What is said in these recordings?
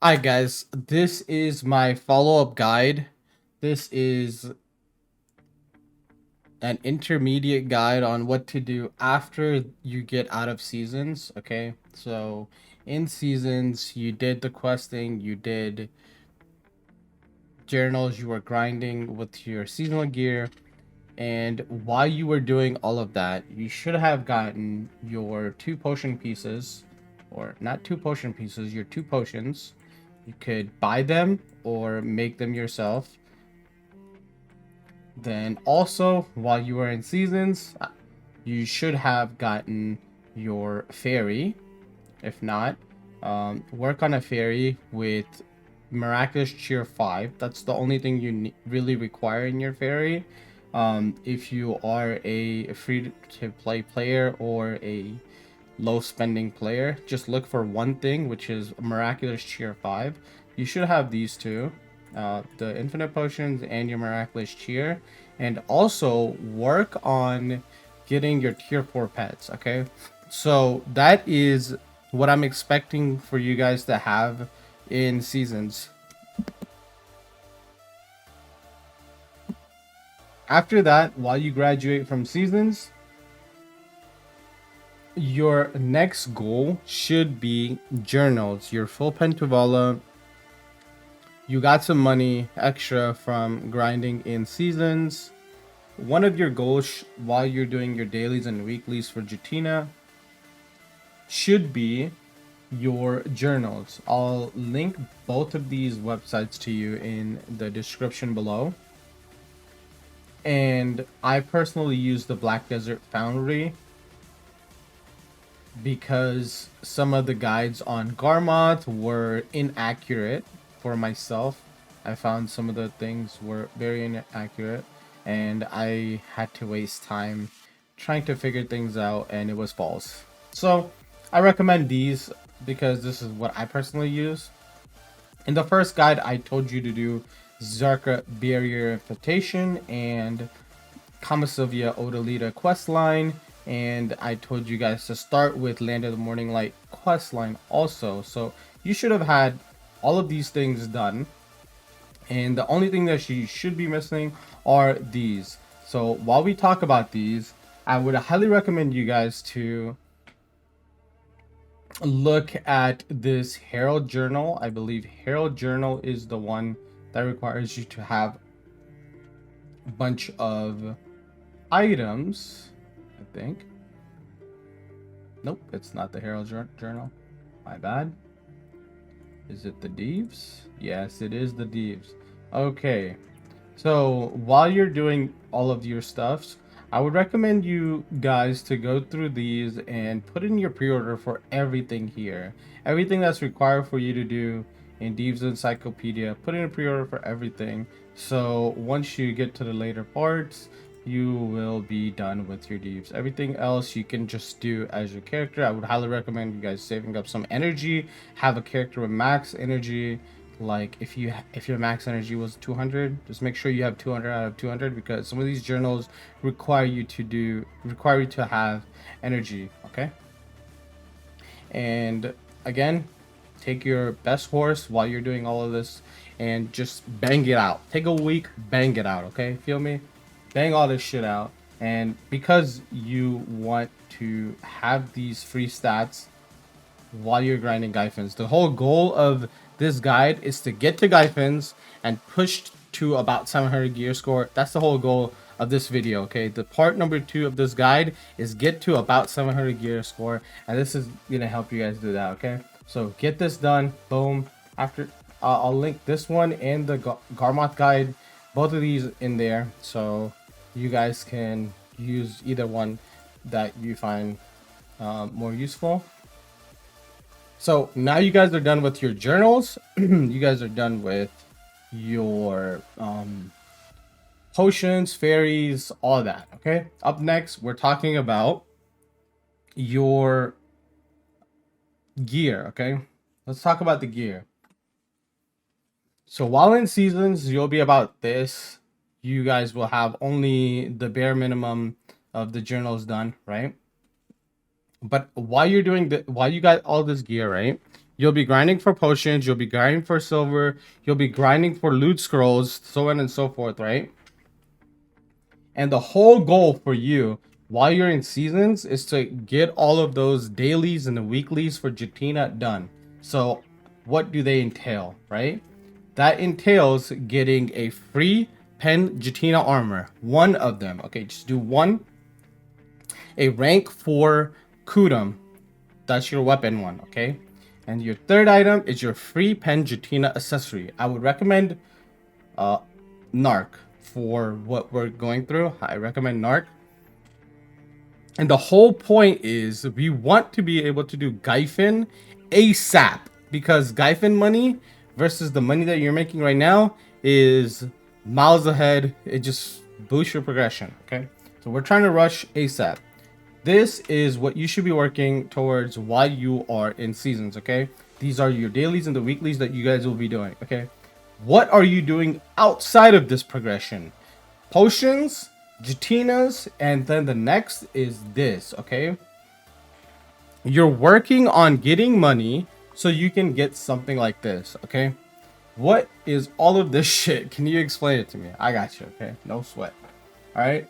Hi guys, this is my follow-up guide. This is an intermediate guide on what to do after you get out of seasons, okay? So in seasons, you did the questing, you did journals, you were grinding with your seasonal gear, and while you were doing all of that, you should have gotten your 2 potion pieces, or not 2 potion pieces, your 2 potions. You could buy them or make them yourself. Then also, while you were in seasons, you should have gotten your fairy. If not, work on a fairy with Miraculous Cheer 5. That's the only thing you really require in your fairy. If you are a free-to-play player or a low-spending player, just look for one thing, which is Miraculous Cheer 5. You should have these two, the Infinite Potions and your Miraculous Cheer. And also work on getting your tier 4 pets, okay? So that is what I'm expecting for you guys to have in seasons. After that, while you graduate from seasons, your next goal should be journals. Your full Pentuvala. You got some money extra from grinding in seasons. One of your goals while you're doing your dailies and weeklies for Jutina should be your journals. I'll link both of these websites to you in the description below. And I personally use the Black Desert Foundry because some of the guides on Garmoth were inaccurate for myself. I found some of the things were very inaccurate and I had to waste time trying to figure things out and it was false. So I recommend these because this is what I personally use. In the first guide, I told you to do Zarka Barrier Invitation and Kamasylvia Odalita questline, and I told you guys to start with Land of the Morning Light questline also. So you should have had all of these things done, and the only thing that you should be missing are these. So while we talk about these, I would highly recommend you guys to look at this Herald Journal. I believe Herald Journal is the one that requires you to have a bunch of items, I think. Nope, it's not the Herald Journal. My bad. Is it the Deeves? Yes, it is the Deeves. Okay, so while you're doing all of your stuffs, I would recommend you guys to go through these and put in your pre-order for everything here. Everything that's required for you to do in Deeves Encyclopedia, put in a pre-order for everything. So once you get to the later parts, you will be done with your Deeves. Everything else you can just do as your character. I would highly recommend you guys saving up some energy, have a character with max energy. Like if your max energy was 200, just make sure you have 200 out of 200 because some of these journals require you to have energy, okay? And again, take your best horse while you're doing all of this and just bang it out. Take a week, bang it out, okay? Feel me? Bang all this shit out. And because you want to have these free stats while you're grinding Gyphins, the whole goal of this guide is to get to Gyphins and push to about 700 gear score. That's the whole goal of this video, okay? The part number 2 of this guide is get to about 700 gear score, and this is gonna help you guys do that, okay? So get this done, boom. After I'll link this one and the Garmoth guide, both of these in there, so you guys can use either one that you find more useful. So now you guys are done with your journals. You guys are done with your potions, fairies, all that, okay? Up next, we're talking about your gear, okay? Let's talk about the gear. So while in seasons, you'll be about this. You guys will have only the bare minimum of the journals done, right? But while you're doing while you got all this gear, right? You'll be grinding for potions, you'll be grinding for silver, you'll be grinding for loot scrolls, so on and so forth, right? And the whole goal for you while you're in seasons is to get all of those dailies and the weeklies for Jatina done. So what do they entail, right? That entails getting a free pen Jatina armor. One of them. Okay, just do one. A rank 4 Kudum. That's your weapon one, okay? And your third item is your free pen Jatina accessory. I would recommend Narc for what we're going through. I recommend Narc. And the whole point is we want to be able to do Gyfin ASAP, because Gyfin money versus the money that you're making right now is miles ahead. It just boosts your progression, okay? So we're trying to rush ASAP. This is what you should be working towards while you are in seasons, okay? These are your dailies and the weeklies that you guys will be doing, okay? What are you doing outside of this progression? Potions, Jatinas, and then the next is this, okay? You're working on getting money so you can get something like this, okay? What is all of this shit? Can you explain it to me? I got you, okay? No sweat. All right.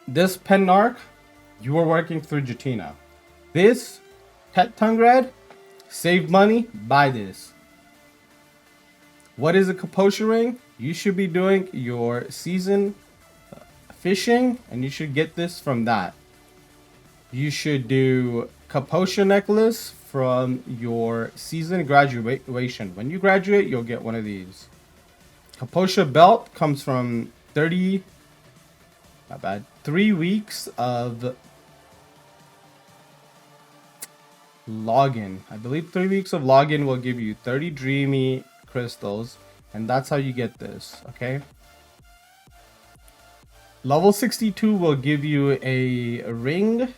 This pen narc, you are working through Jatina. This pet tongue red, save money, buy this. What is a Kaposha ring? You should be doing your season fishing, and you should get this from that. You should do Kaposha necklace from your season graduation. When you graduate, you'll get one of these. Kaposha belt comes from 3 weeks of login. I believe 3 weeks of login will give you 30 dreamy crystals, and that's how you get this, okay? Level 62 will give you a ring,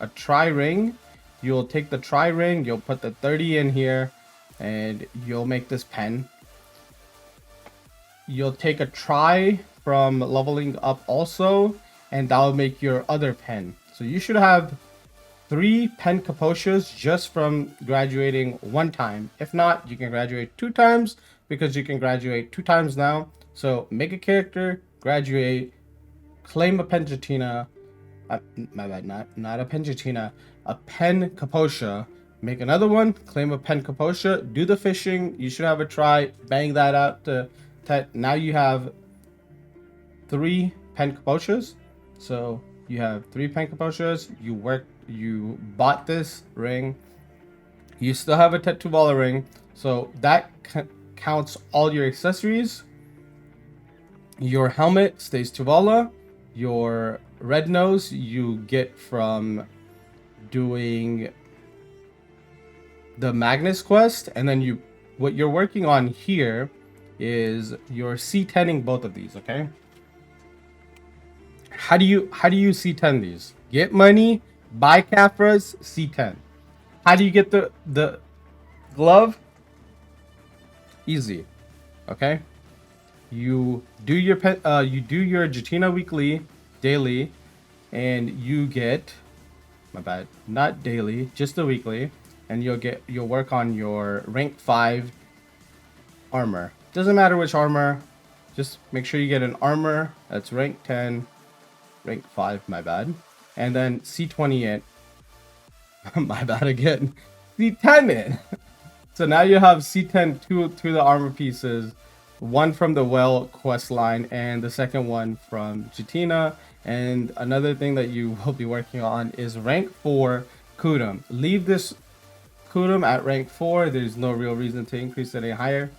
a tri ring. You'll take the tri ring, you'll put the 30 in here, and you'll make this pen. You'll take a tri from leveling up also, and that'll make your other pen. So you should have 3 pen Kaposhas just from graduating 1 time. If not, you can graduate 2 times, because you can graduate 2 times now. So make a character, graduate, claim a pen Jatina. My bad, not a pen Jatina, a pen Kaposha. Make another one, claim a pen Kaposha, do the fishing. You should have a try, bang that out to now you have 3 pen Kaposhas. So you have 3 pen Kaposhas. You bought this ring. You still have a Tetubala ring. So that counts all your accessories. Your helmet stays Tuvala. Your red nose you get from doing the Magnus quest, and then what you're working on here is you're C10ing both of these, okay? How do you C10 these? Get money, buy Caphras, C10. How do you get the glove? Easy, okay? You do your Jatina weekly, daily, and you get, my bad, not daily, just the weekly, and you'll work on your rank 5 armor. Doesn't matter which armor, just make sure you get an armor that's rank 10, rank 5, my bad, and then C20 it. My bad again. C10 it. So now you have C10 two the armor pieces, one from the Well quest line and the second one from Jatina. And another thing that you will be working on is rank 4 Kudum. Leave this Kudum at rank 4. There's no real reason to increase it any higher.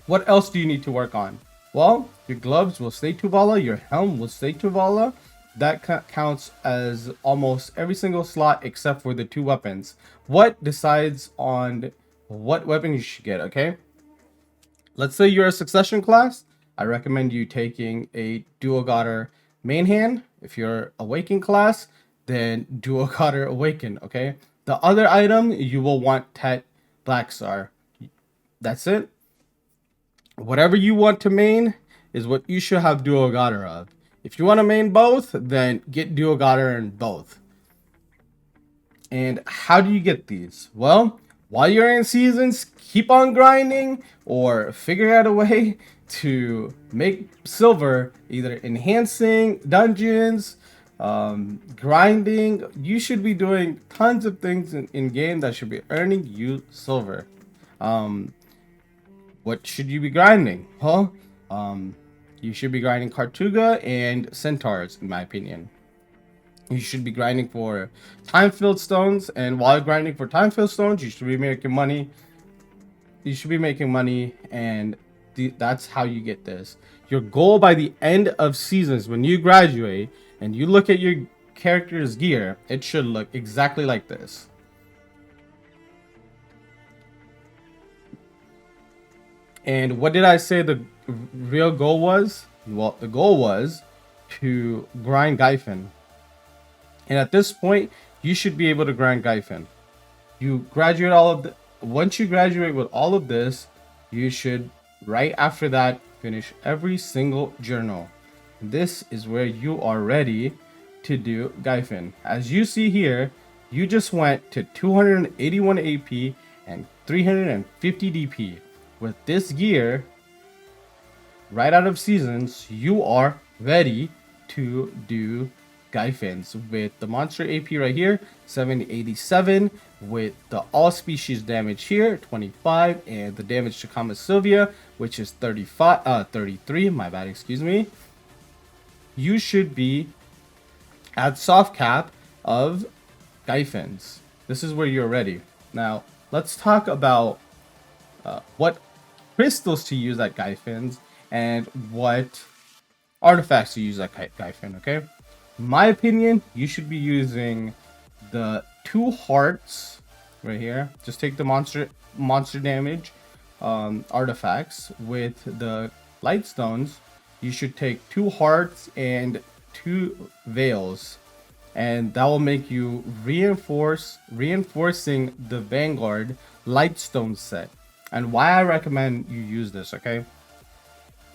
What else do you need to work on? Well, your gloves will stay Tuvala, your helm will stay Tuvala. That counts as almost every single slot except for the 2 weapons. What decides on what weapon you should get, okay? Let's say you're a succession class. I recommend you taking a Duogatter main hand. If you're Awaken class, then Duogatter Awaken, okay? The other item, you will want Tet Black Star. That's it. Whatever you want to main is what you should have Duogatter of. If you want to main both, then get Duogatter in both. And how do you get these? Well, while you're in seasons, keep on grinding or figure out a way to make silver, either enhancing dungeons, grinding. You should be doing tons of things in game that should be earning you silver. Um, what should you be grinding? Huh? You should be grinding Cartuga and Centaurs, in my opinion. You should be grinding for time-filled stones, and while grinding for time-filled stones, you should be making money. You should be making money, and that's how you get this. Your goal by the end of seasons, when you graduate and you look at your character's gear, it should look exactly like this. And what did I say the real goal was? Well, the goal was to grind Gyfin. And at this point, you should be able to grind Gyfin. You graduate all of the, once you graduate with all of this, you should right after that finish every single journal. This is where you are ready to do Gyfin. As you see here, you just went to 281 AP and 350 DP. With this gear, right out of seasons, you are ready to do Gyfins with the monster AP right here, 787, with the all species damage here, 25, and the damage to Kama Sylvia, which is 33, my bad, excuse me. You should be at soft cap of Gyfins. This is where you're ready. Now, let's talk about what crystals to use at Gyfins and what artifacts to use at Gyfin, okay? In my opinion, you should be using the 2 hearts right here. Just take the monster damage artifacts with the light stones. You should take 2 hearts and 2 veils, and that will make you reinforcing the Vanguard Lightstone set. And why I recommend you use this, okay?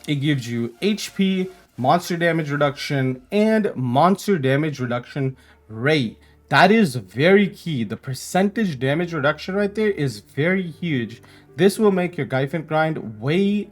It gives you HP, monster damage reduction, and monster damage reduction rate. That is very key. The percentage damage reduction right there is very huge. This will make your Gyfin grind way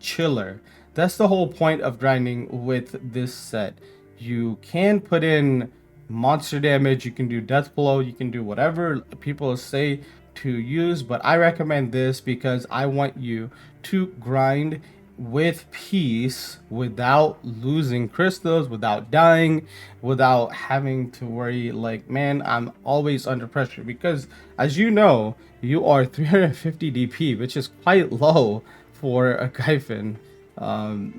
chiller. That's the whole point of grinding with this set. You can put in monster damage, you can do death blow, you can do whatever people say to use, but I recommend this because I want you to grind with peace, without losing crystals, without dying, without having to worry like, man, I'm always under pressure, because as you know, you are 350 DP, which is quite low for a Gyfin.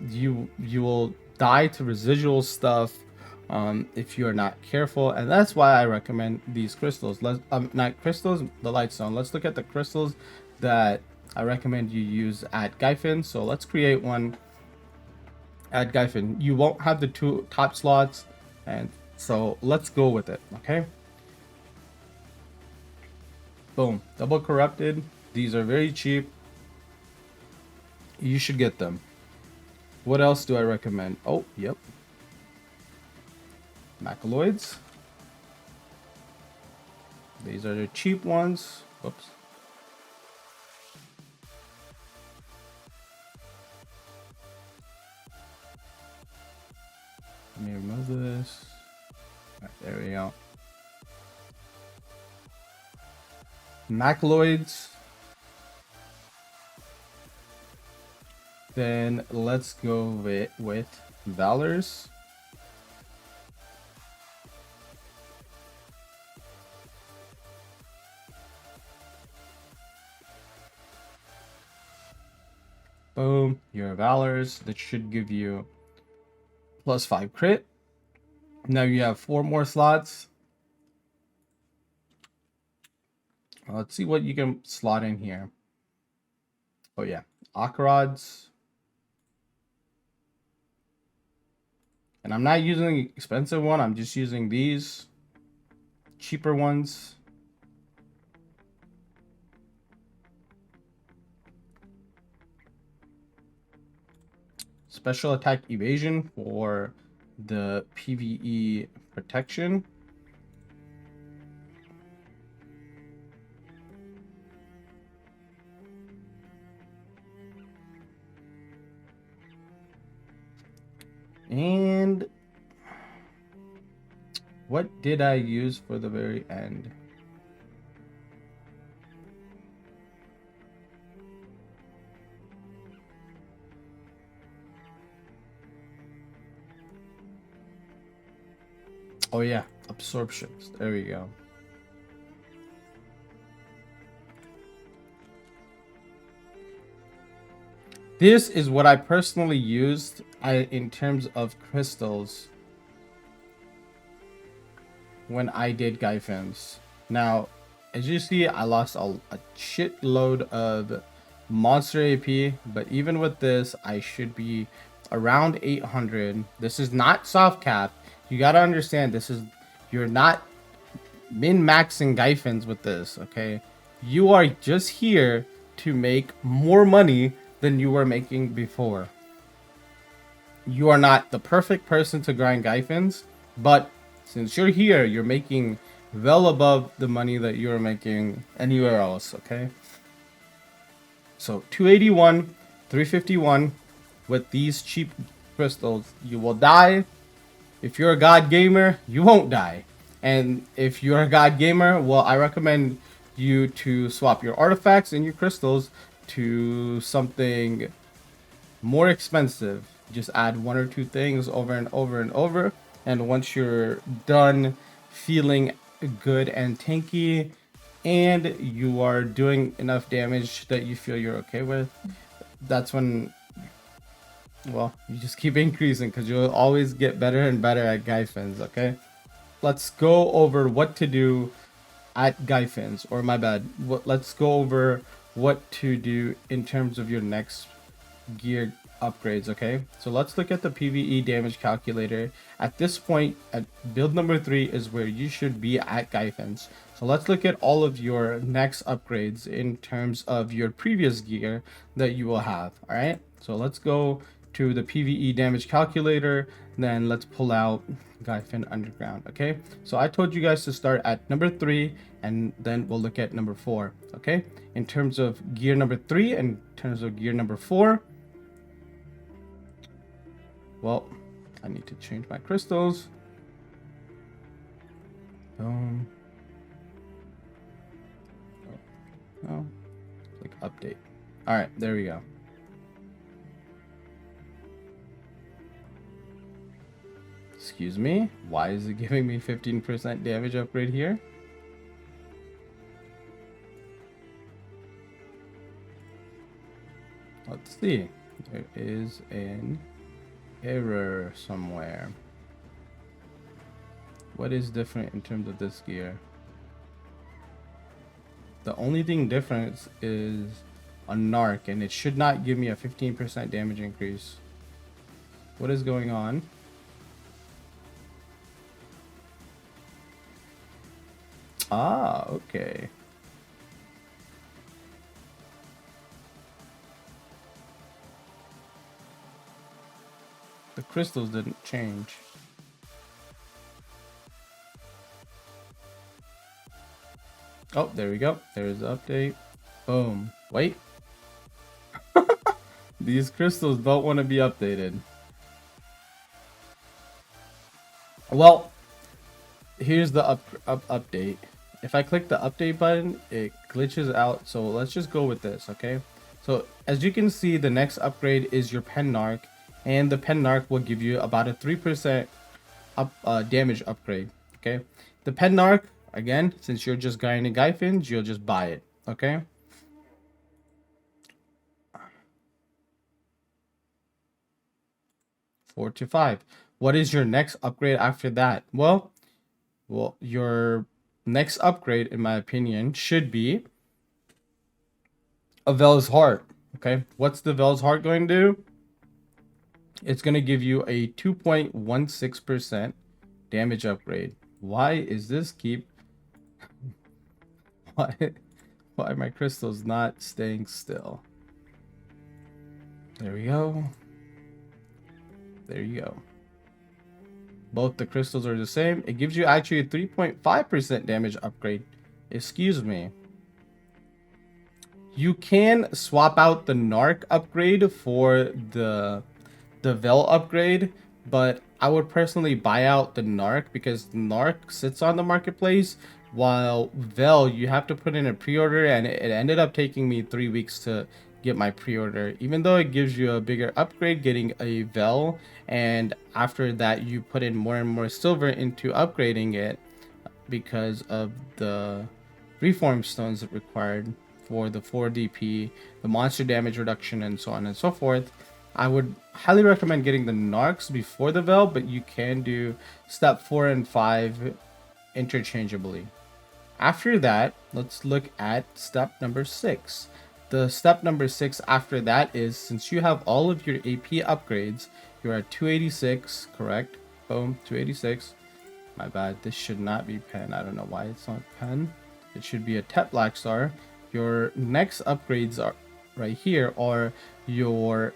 You will die to residual stuff if you are not careful, and that's why I recommend these crystals. Not crystals, the lightstone. Let's look at the crystals that I recommend you use at Gyfin. So let's create one at Gyfin. You won't have the 2 top slots, and so let's go with it. Okay. Boom. Double corrupted. These are very cheap. You should get them. What else do I recommend? Oh, yep. Macaloids. These are the cheap ones. Whoops. Let me remove this. Right, there we go. Macaloids. Then let's go with Valors. Boom, your Valors. That should give you +5 crit. Now you have 4 more slots. Let's see what you can slot in here. Oh yeah, Akarods. And I'm not using the expensive one, I'm just using these cheaper ones. Special attack evasion for the PvE protection. And what did I use for the very end? Oh yeah, absorptions. There we go. This is what I personally used in terms of crystals when I did Gyfins. Now, as you see, I lost a shitload of monster AP, but even with this, I should be around 800. This is not soft cap. You gotta understand, this is, you're not min-maxing Gyfins with this, okay? You are just here to make more money than you were making before. You are not the perfect person to grind Gyfins, but since you're here, you're making well above the money that you're making anywhere else, okay? So 281, 351 with these cheap crystals. You will die. If you're a god gamer, you won't die. And if you're a god gamer, well, I recommend you to swap your artifacts and your crystals to something more expensive. Just add one or two things over and over and over. And once you're done feeling good and tanky, and you are doing enough damage that you feel you're okay with, that's when, well, you just keep increasing because you'll always get better and better at Gyfins, okay? Let's go over what to do at Gyfins, or my bad. Let's go over what to do in terms of your next gear upgrades, okay? So let's look at the PvE damage calculator. At this point, at build number 3 is where you should be at Gyfins. So let's look at all of your next upgrades in terms of your previous gear that you will have, all right? So let's go to the PvE damage calculator, then let's pull out Gyfin Underground, okay? So I told you guys to start at number 3, and then we'll look at number 4, okay? In terms of gear number 3 and in terms of gear number 4, well, I need to change my crystals. No, click update. All right, there we go. Excuse me, why is it giving me 15% damage upgrade here? Let's see. There is an error somewhere. What is different in terms of this gear? The only thing different is a narc, and it should not give me a 15% damage increase. What is going on? Ah, okay. The crystals didn't change. Oh, there we go. There's the update. Boom. Wait. These crystals don't want to be updated. Well, here's the update. If I click the update button, it glitches out. So let's just go with this, okay? So as you can see, the next upgrade is your Pen Narc, and the Pen Narc will give you about a 3% damage upgrade, okay? The Pen Narc, again, since you're just grinding Gyfins, you'll just buy it, okay? Four to 5. What is your next upgrade after that? Well, your next upgrade, in my opinion, should be a Vel's Heart. Okay, what's the Vel's Heart going to do? It's going to give you a 2.16% damage upgrade. Why is this keep... Why are my crystals not staying still? There we go. There you go. Both the crystals are the same. It gives you actually a 3.5% damage upgrade. Excuse me. You can swap out the Narc upgrade for the Vel upgrade, but I would personally buy out the Narc because Narc sits on the marketplace, while Vel you have to put in a pre-order, and it ended up taking me 3 weeks to get my pre-order, even though it gives you a bigger upgrade getting a Vel, and after that you put in more and more silver into upgrading it because of the reform stones required for the 4 DP, the monster damage reduction, and so on and so forth. I would highly recommend getting the Narcs before the Vel, but you can do step 4 and 5 interchangeably. After that, let's look at step number 6. The step number 6 after that is, since you have all of your AP upgrades, you're at 286, correct? Boom, 286. My bad, this should not be pen. I don't know why it's not pen. It should be a Tep Black Star. Your next upgrades are right here are your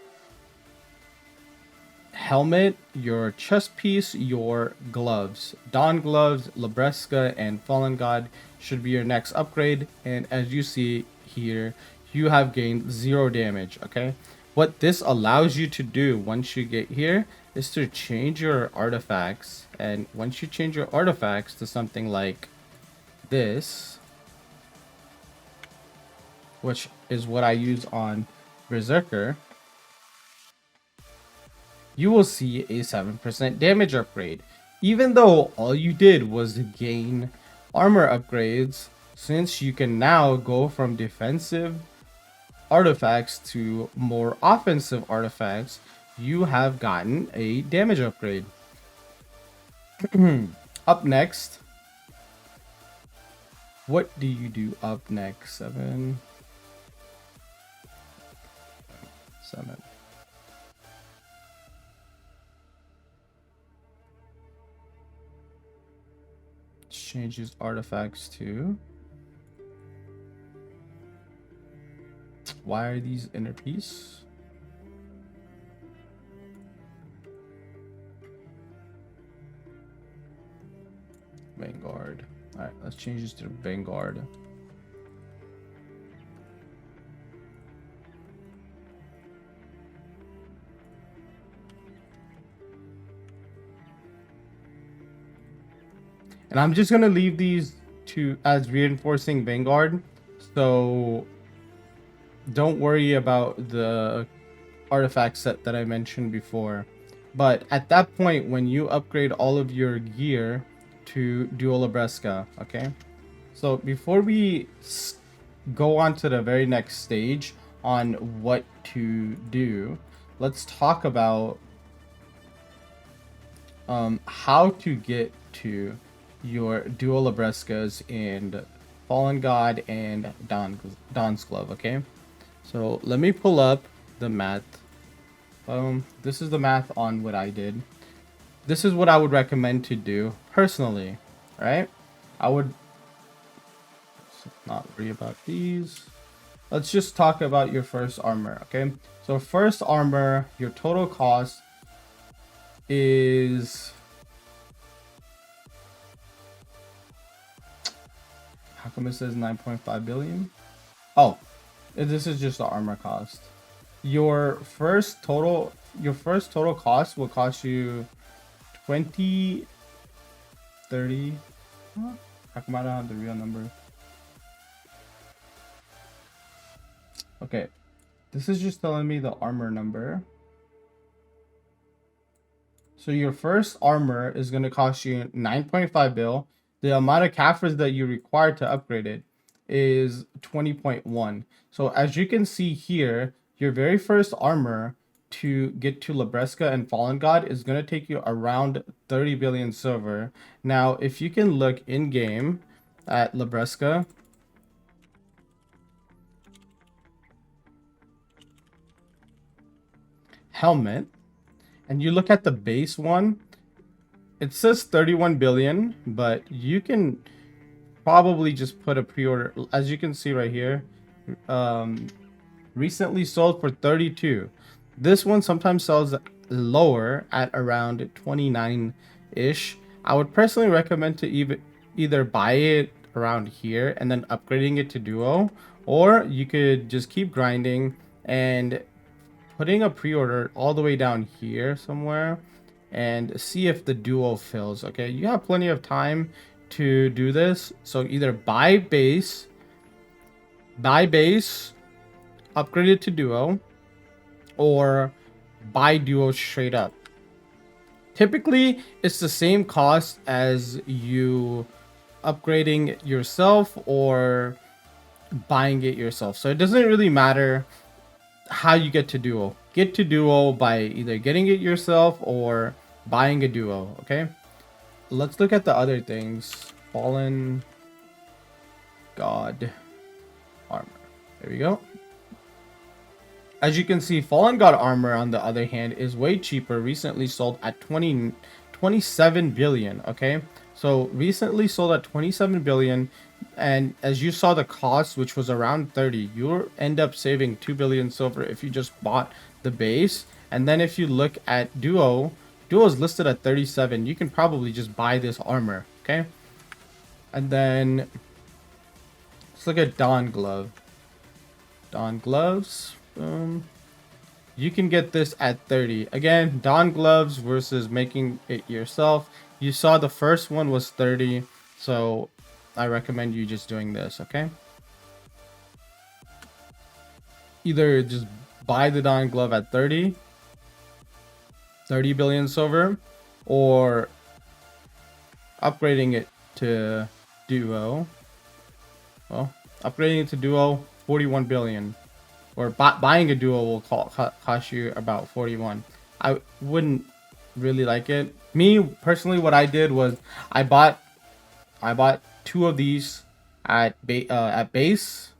helmet, your chest piece, your gloves. Dawn gloves, Labresca, and Fallen God should be your next upgrade. And as you see here, you have gained 0 damage, okay? What this allows you to do once you get here is to change your artifacts. And once you change your artifacts to something like this, which is what I use on Berserker, you will see a 7% damage upgrade. Even though all you did was gain armor upgrades, since you can now go from defensive artifacts to more offensive artifacts, you have gotten a damage upgrade. Up next, what do you do up next? 7. Changes artifacts to. Why are these inner piece? Vanguard. Alright, let's change this to Vanguard. And I'm just gonna leave these two as reinforcing Vanguard, so don't worry about the artifact set that I mentioned before. But at that point, when you upgrade all of your gear to Dual Labresca, okay? So before we go on to the very next stage on what to do, let's talk about how to get to your Dual Labrescas and Fallen God and Dawn's Glove, okay? So let me pull up the math. This is the math on what I did. This is what I would recommend to do personally, right? I would not worry about these. Let's just talk about your first armor, okay? So first armor, your total cost is... How come it says 9.5 billion? Oh, this is just the armor cost. Your first total cost will cost you 20, 30. How come I don't have the real number? Okay, this is just telling me the armor number. So your first armor is going to cost you 9.5 bill. The amount of Kafirs that you require to upgrade it is 20.1. So as you can see here, your very first armor to get to Labresca and Fallen God is going to take you around 30 billion silver. Now, if you can look in game at Labresca, helmet, and you look at the base one, it says 31 billion, but you can probably just put a pre-order. As you can see right here, recently sold for 32. This one sometimes sells lower at around 29-ish. I would personally recommend to either buy it around here and then upgrading it to Duo, or you could just keep grinding and putting a pre-order all the way down here somewhere and see if the duo fills. Okay, you have plenty of time to do this. So either buy base, upgrade it to duo, or buy duo straight up. Typically, it's the same cost as you upgrading yourself or buying it yourself. So it doesn't really matter how you get to duo. Get to duo by either getting it yourself or buying a duo. Okay, let's look at the other things. Fallen God armor. There we go. As you can see, Fallen God armor, on the other hand, is way cheaper. Recently sold at 27 billion. Okay, so recently sold at 27 billion, and as you saw the cost, which was around 30, you'll end up saving 2 billion silver if you just bought the base. And then if you look at duo is listed at 37. You can probably just buy this armor. Okay, and then let's look at Dawn glove. Dawn gloves. You can get this at 30. Again, Dawn gloves versus making it yourself. You saw the first one was 30, so I recommend you just doing this. Okay, either just buy the Dawn glove at 30 billion silver, or upgrading it to duo. Well, upgrading it to duo, 41 billion. Or buying a duo will cost you about 41. I wouldn't really like it. Me personally, what I did was I bought 2 of these at base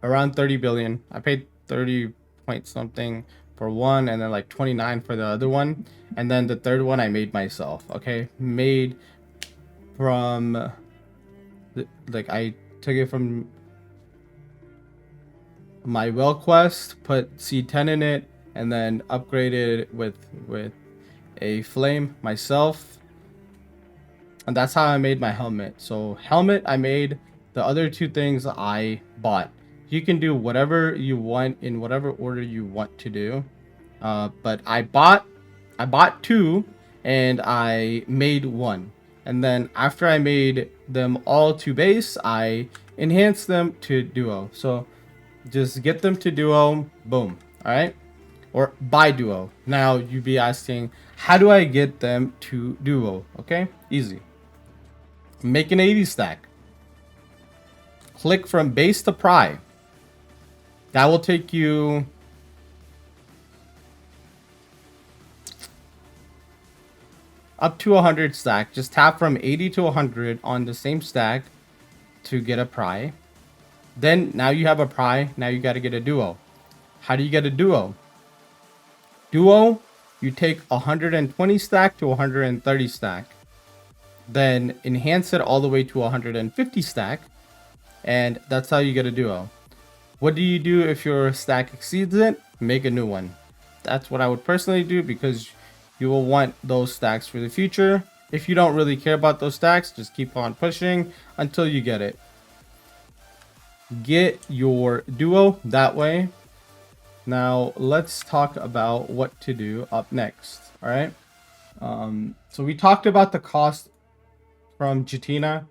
around 30 billion. I paid 30 point something for one, and then like 29 for the other one, and then the third one I made myself. Okay, made from like I took it from my well quest, put C10 in it, and then upgraded it with a flame myself, and that's how I made my helmet. So helmet I made, the other 2 things I bought. You can do whatever you want in whatever order you want to do, but I bought 2 and I made 1, and then after I made them all to base, I enhanced them to duo. So just get them to duo, boom. All right, or buy duo. Now you'd be asking, how do I get them to duo? Okay, easy. Make an 80 stack. Click from base to pry. That will take you up to 100 stack. Just tap from 80 to 100 on the same stack to get a pry. Then now you have a pry. Now you got to get a duo. How do you get a duo? Duo, you take 120 stack to 130 stack. Then enhance it all the way to 150 stack. And that's how you get a duo. What do you do if your stack exceeds it? Make a new one. That's what I would personally do, because you will want those stacks for the future. If you don't really care about those stacks, just keep on pushing until you get it. Get your duo that way. Now let's talk about what to do up next. All right, so we talked about the cost from Jatina.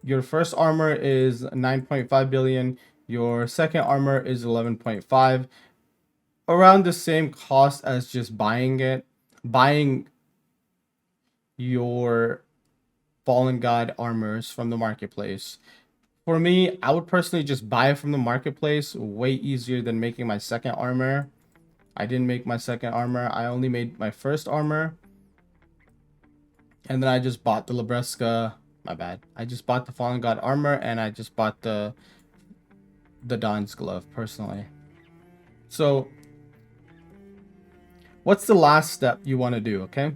Your first armor is 9.5 billion. Your second armor is 11.5, around the same cost as just buying it. Buying your Fallen God armors from the marketplace. For me, I would personally just buy it from the marketplace. Way easier than making my second armor. I didn't make my second armor. I only made my first armor. And then I just bought the Labresca. My bad. I just bought the Fallen God armor, and I just bought the Dawn's glove personally. So what's the last step you want to do? Okay,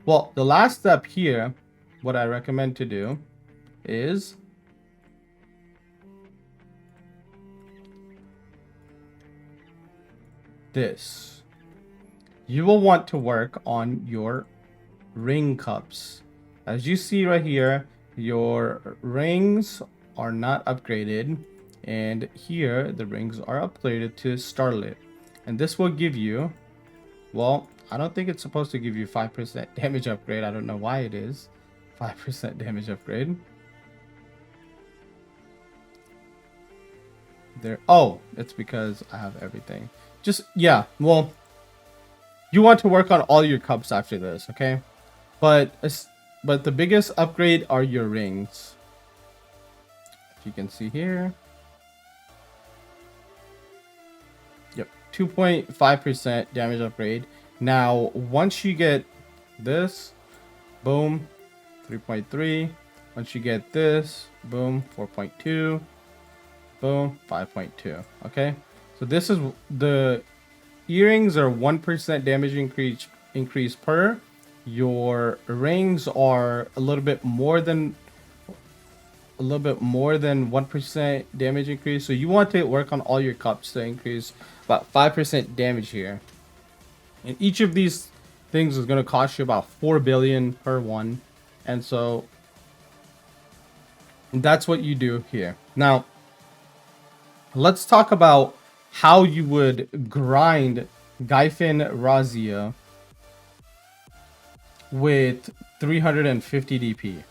well, the last step here, what I recommend to do is this. You will want to work on your ring cups. As you see right here, your rings are not upgraded, and here the rings are upgraded to Starlit, and this will give you, well, I don't think it's supposed to give you 5% damage upgrade. I don't know why it is 5% damage upgrade. There. Oh, it's because I have everything. Just, yeah, well, you want to work on all your cups after this, okay? But the biggest upgrade are your rings. If you can see here. Yep, 2.5% damage upgrade. Now, once you get this, boom, 3.3. Once you get this, boom, 4.2. Boom, 5.2. Okay, so this is the earrings are 1% damage increase per. Your rings are a little bit more than 1% damage increase. So you want to work on all your cups to increase about 5% damage here. And each of these things is going to cost you about 4 billion per one. And so that's what you do here. Now, let's talk about how you would grind Gyfin Razia with 350 DP.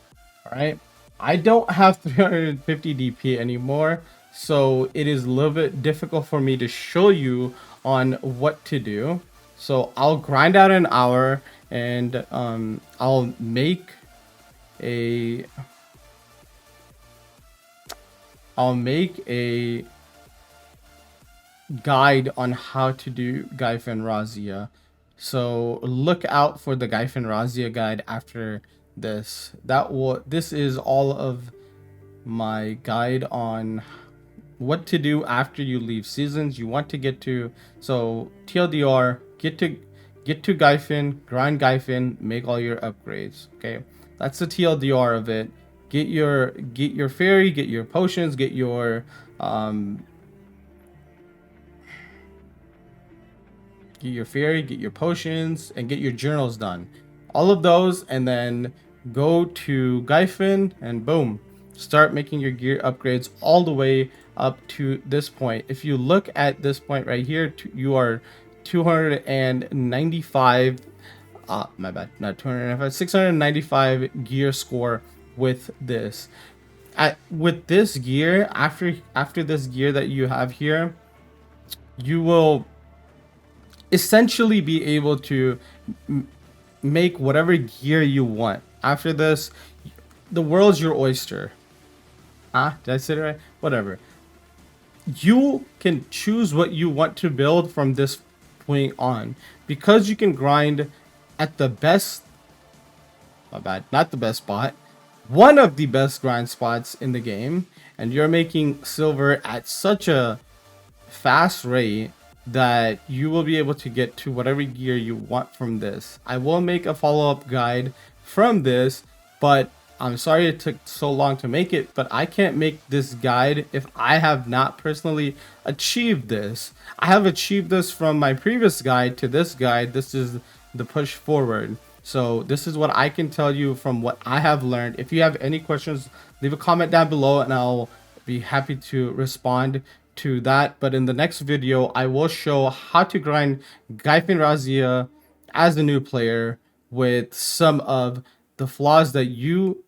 All right. I don't have 350 DP anymore, so it is a little bit difficult for me to show you on what to do. So I'll grind out an hour and I'll make a guide on how to do Gyfin Razia. So look out for the Gyfin Razia guide after this. This is all of my guide on what to do after you leave seasons. You want to get to, so TLDR, get to Gyfin, grind Gyfin, make all your upgrades. Okay, that's the TLDR of it. Get your fairy, get your potions, get your fairy, get your potions, and get your journals done. All of those, and then go to Gyfin and boom, start making your gear upgrades all the way up to this point. If you look at this point right here, you are 295, my bad, not 295, 695 gear score with this. With this gear, after this gear that you have here, you will essentially be able to make whatever gear you want. After this, the world's your oyster. Did I say it right? Whatever. You can choose what you want to build from this point on, because you can grind at the best, my bad, not the best spot, one of the best grind spots in the game, and you're making silver at such a fast rate that you will be able to get to whatever gear you want from this. I will make a follow-up guide from this, but I'm sorry it took so long to make it, but I can't make this guide if I have not personally achieved this. I have achieved this from my previous guide to this guide. This is the push forward. So this is what I can tell you from what I have learned. If you have any questions, leave a comment down below and I'll be happy to respond to that. But in the next video, I will show how to grind Gyfin Razia as a new player with some of the flaws that you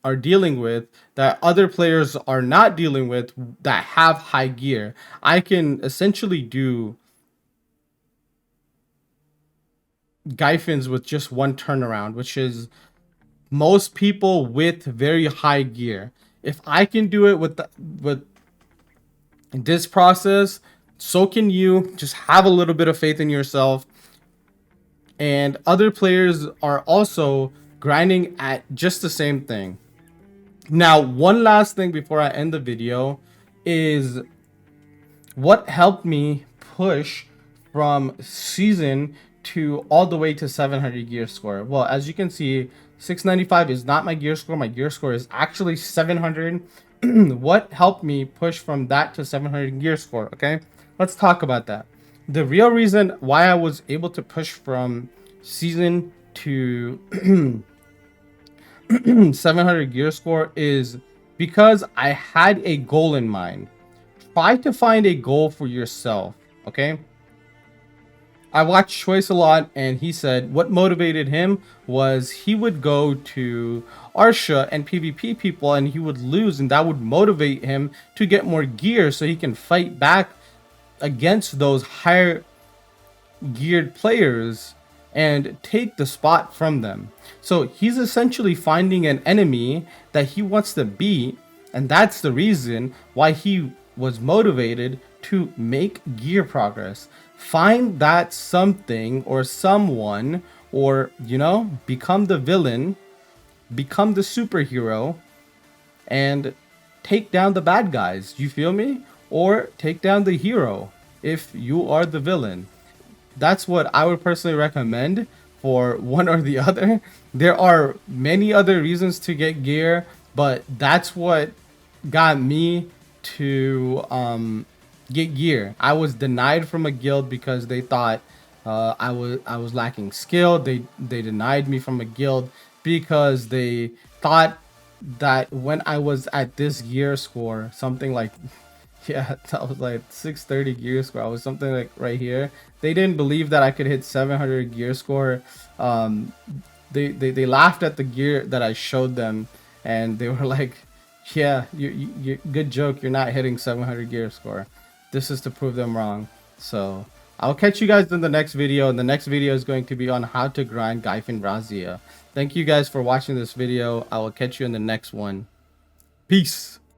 are dealing with that other players are not dealing with that have high gear. I can essentially do Gyfins with just one turnaround, which is most people with very high gear. If I can do it with this process, so can you. Just have a little bit of faith in yourself. And other players are also grinding at just the same thing. Now, one last thing before I end the video is what helped me push from season to all the way to 700 gear score. Well, as you can see, 695 is not my gear score. My gear score is actually 700. What helped me push from that to 700 gear score? Okay, let's talk about that. The real reason why I was able to push from season to 700 gear score is because I had a goal in mind. Try to find a goal for yourself. Okay, I watched Choice a lot, and he said what motivated him was he would go to Arsha and PvP people, and he would lose, and that would motivate him to get more gear so he can fight back against those higher geared players and take the spot from them. So he's essentially finding an enemy that he wants to beat, and that's the reason why he was motivated to make gear progress. Find that something or someone, or become the villain, become the superhero, and take down the bad guys. You feel me? Or take down the hero if you are the villain. That's what I would personally recommend for one or the other. There are many other reasons to get gear, but that's what got me to get gear. I was denied from a guild because they thought I was lacking skill. They denied me from a guild because they thought that when I was at this gear score, something like yeah, that was like 630 gear score. I was something like right here. They didn't believe that I could hit 700 gear score. They laughed at the gear that I showed them, and they were like, "Yeah, you good joke. You're not hitting 700 gear score." This is to prove them wrong. So I'll catch you guys in the next video, and the next video is going to be on how to grind Gaifen Razia. Thank you guys for watching this video. I will catch you in the next one. Peace.